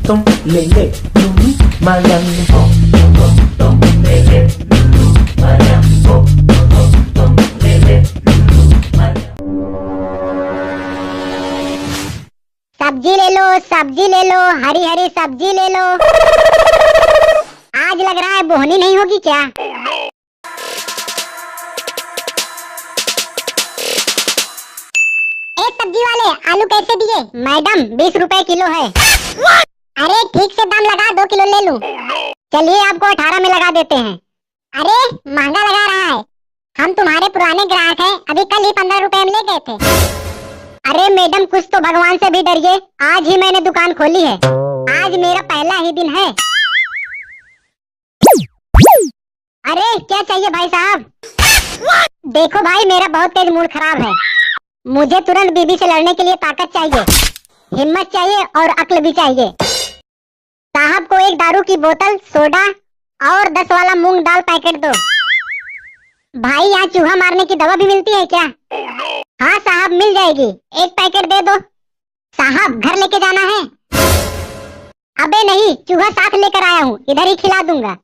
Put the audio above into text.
तुम ले ले लूलू मालम तुम ले ले लूलू मालम तुम ले ले लूलू मालम। सब्जी ले लो, हरी हरी सब्जी ले लो। आज लग रहा है बोहनी नहीं होगी क्या? सब्जी वाले आलू कैसे दिए? मैडम 20 रुपए किलो है। अरे ठीक से दाम लगा, 2 किलो ले लूं। चलिए आपको 18 में लगा देते हैं। अरे महंगा लगा रहा है, हम तुम्हारे पुराने ग्राहक हैं, अभी कल ही 15 रुपए में ले गए थे। अरे मैडम कुछ तो भगवान से भी डरिए, आज ही मैंने दुकान खोली है, आज मेरा पहला ही दिन है। अरे क्या चाहिए भाई साहब? देखो भाई मेरा बहुत तेज मूड खराब है, मुझे तुरंत बीबी से लड़ने के लिए ताकत चाहिए, हिम्मत चाहिए और अक्ल भी चाहिए। साहब को एक दारू की बोतल, सोडा और 10 वाला मूंग दाल पैकेट दो। भाई यहाँ चूहा मारने की दवा भी मिलती है क्या? हाँ साहब मिल जाएगी, एक पैकेट दे दो। साहब घर लेके जाना है? अबे नहीं, चूहा साथ लेकर आया हूँ, इधर ही खिला दूंगा।